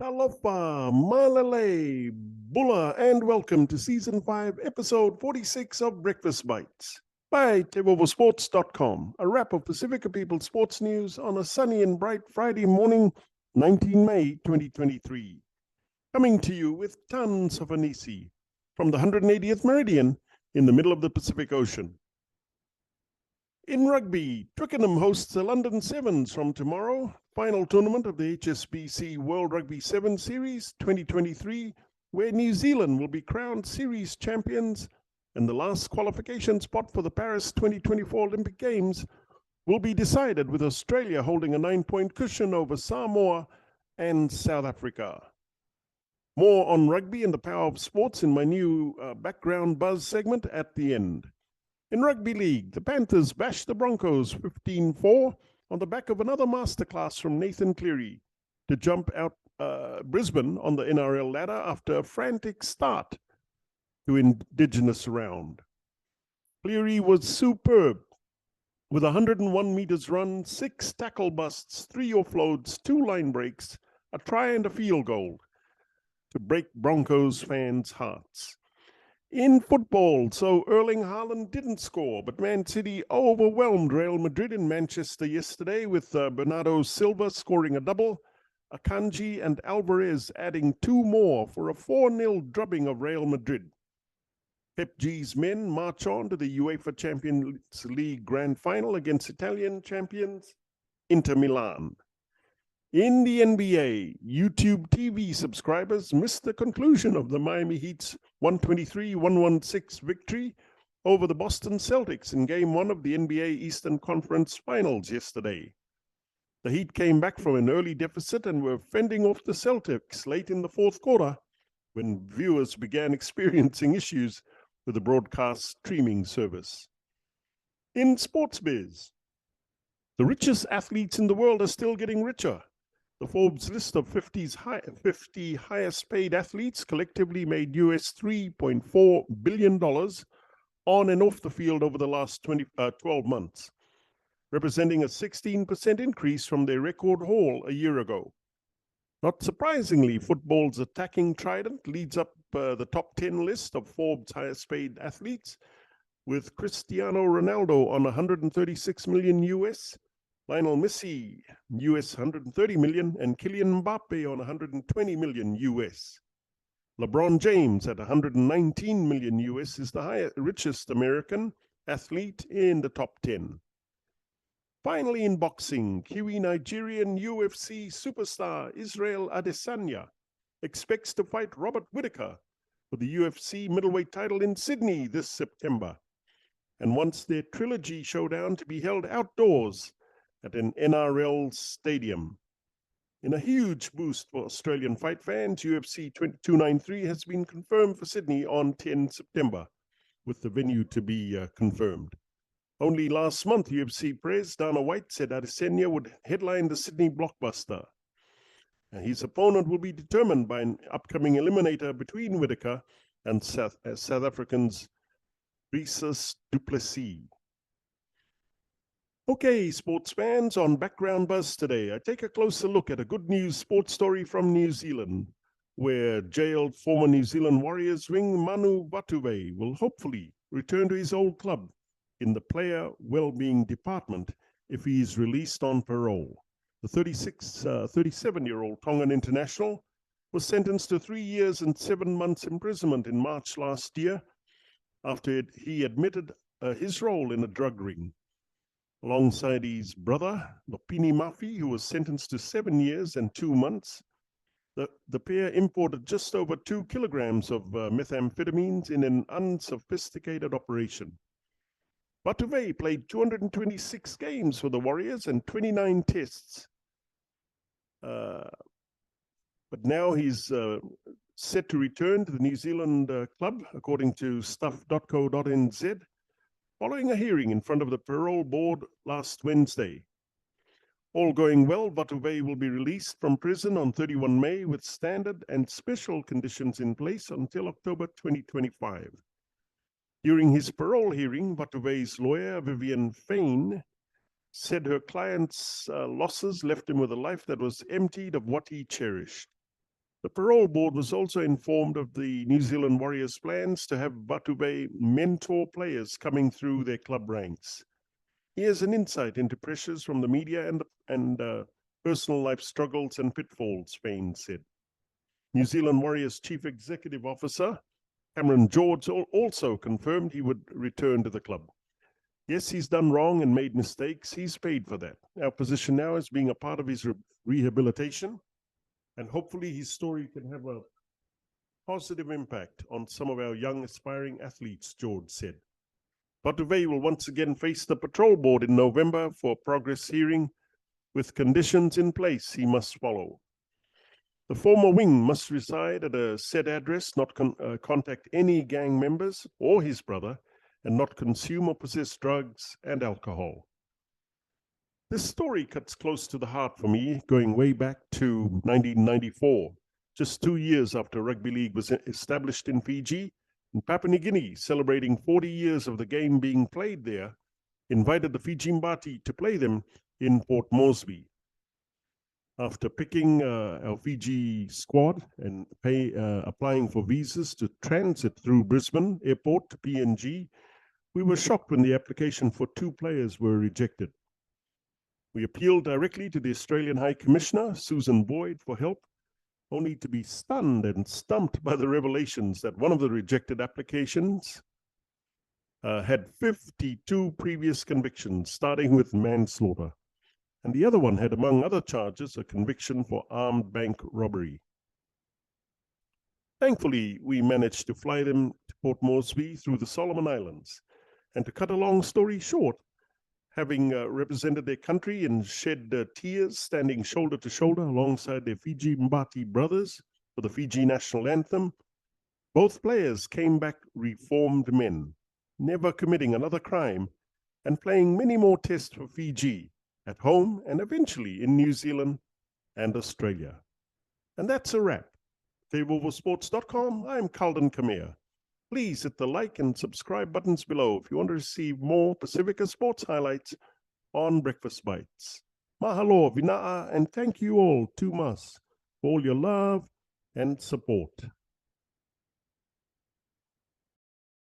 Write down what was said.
Talofa, Malele, Bula, and welcome to Season 5, Episode 46 of Breakfast Bites by TEIVOVOsports.com, a wrap of Pasifika People sports news on a sunny and bright Friday morning, 19 May 2023. Coming to you with tons of hanisi from the 180th meridian in the middle of the Pacific Ocean. In rugby, Twickenham hosts the London Sevens from tomorrow, final tournament of the HSBC World Rugby 7 Series 2023, where New Zealand will be crowned series champions, and the last qualification spot for the Paris 2024 Olympic Games will be decided with Australia holding a 9-point cushion over Samoa and South Africa. More on rugby and the power of sports in my new background buzz segment at the end. In Rugby League, the Panthers bashed the Broncos 15-4 on the back of another masterclass from Nathan Cleary to jump out Brisbane on the NRL ladder after a frantic start to Indigenous Round. Cleary was superb with 101 meters run, 6 tackle busts, 3 offloads, 2 line breaks, a try and a field goal to break Broncos fans' hearts. In football, so Erling Haaland didn't score, but Man City overwhelmed Real Madrid in Manchester yesterday with Bernardo Silva scoring a double, Akanji and Alvarez adding 2 more for a 4-0 drubbing of Real Madrid. Pep G's men march on to the UEFA Champions League Grand Final against Italian champions Inter Milan. In the NBA, YouTube TV subscribers missed the conclusion of the Miami Heat's 123-116 victory over the Boston Celtics in Game 1 of the NBA Eastern Conference Finals yesterday. The Heat came back from an early deficit and were fending off the Celtics late in the fourth quarter when viewers began experiencing issues with the broadcast streaming service. In sports biz, the richest athletes in the world are still getting richer. The Forbes list of 50 highest paid athletes collectively made US $3.4 billion on and off the field over the last 12 months, representing a 16% increase from their record haul a year ago. Not surprisingly, football's attacking trident leads up the top 10 list of Forbes highest paid athletes, with Cristiano Ronaldo on 136 million US, Lionel Messi, US 130 million, and Kylian Mbappe on 120 million US. LeBron James at 119 million US is the richest American athlete in the top 10. Finally, in boxing, Kiwi Nigerian UFC superstar Israel Adesanya expects to fight Robert Whittaker for the UFC middleweight title in Sydney this September, and wants their trilogy showdown to be held outdoors at an NRL stadium. In a huge boost for Australian fight fans, UFC 293 has been confirmed for Sydney on 10 September, with the venue to be confirmed. Only last month, UFC Prez Dana White said Adesanya would headline the Sydney blockbuster. His opponent will be determined by an upcoming eliminator between Whittaker and South Africans Rhesus du Plessis. Okay, sports fans, on Background Buzz today, I take a closer look at a good news sports story from New Zealand, where jailed former New Zealand Warriors wing Manu Vatuvei will hopefully return to his old club in the player well-being department if he is released on parole. The 37-year-old Tongan international was sentenced to 3 years and 7 months imprisonment in March last year after he admitted his role in a drug ring. Alongside his brother, Lopini Mafi, who was sentenced to 7 years and 2 months, the pair imported just over 2 kilograms of methamphetamines in an unsophisticated operation. Vatuvei played 226 games for the Warriors and 29 tests. But now he's set to return to the New Zealand club, according to stuff.co.nz, following a hearing in front of the parole board last Wednesday. All going well, Vatuvei will be released from prison on 31 May with standard and special conditions in place until October 2025. During his parole hearing, Vatuvei's lawyer, Vivian Fain, said her client's losses left him with a life that was emptied of what he cherished. The parole board was also informed of the New Zealand Warriors' plans to have Batuve mentor players coming through their club ranks. Here's an insight into pressures from the media and personal life struggles and pitfalls, Spain said. New Zealand Warriors Chief Executive Officer Cameron George also confirmed he would return to the club. Yes, he's done wrong and made mistakes. He's paid for that. Our position now is being a part of his rehabilitation, and hopefully his story can have a positive impact on some of our young aspiring athletes, George said. Batuve will once again face the patrol board in November for a progress hearing with conditions in place he must follow. The former wing must reside at a set address, not contact any gang members or his brother, and not consume or possess drugs and alcohol. This story cuts close to the heart for me, going way back to 1994, just 2 years after rugby league was established in Fiji, and Papua New Guinea, celebrating 40 years of the game being played there, invited the Fiji Mbati to play them in Port Moresby. After picking our Fiji squad and applying for visas to transit through Brisbane Airport to PNG, we were shocked when the application for 2 players were rejected. We appealed directly to the Australian High Commissioner, Susan Boyd, for help, only to be stunned and stumped by the revelations that one of the rejected applications had 52 previous convictions, starting with manslaughter. And the other one had, among other charges, a conviction for armed bank robbery. Thankfully, we managed to fly them to Port Moresby through the Solomon Islands. And to cut a long story short, having represented their country and shed tears, standing shoulder to shoulder alongside their Fiji Mbati brothers for the Fiji national anthem, both players came back reformed men, never committing another crime, and playing many more tests for Fiji, at home and eventually in New Zealand and Australia. And that's a wrap. TEIVOVOsports.com, I'm Calden Kamea. Please hit the like and subscribe buttons below if you want to receive more Pasifika sports highlights on Breakfast Bites. Mahalo, vina'a, and thank you all too much for all your love and support.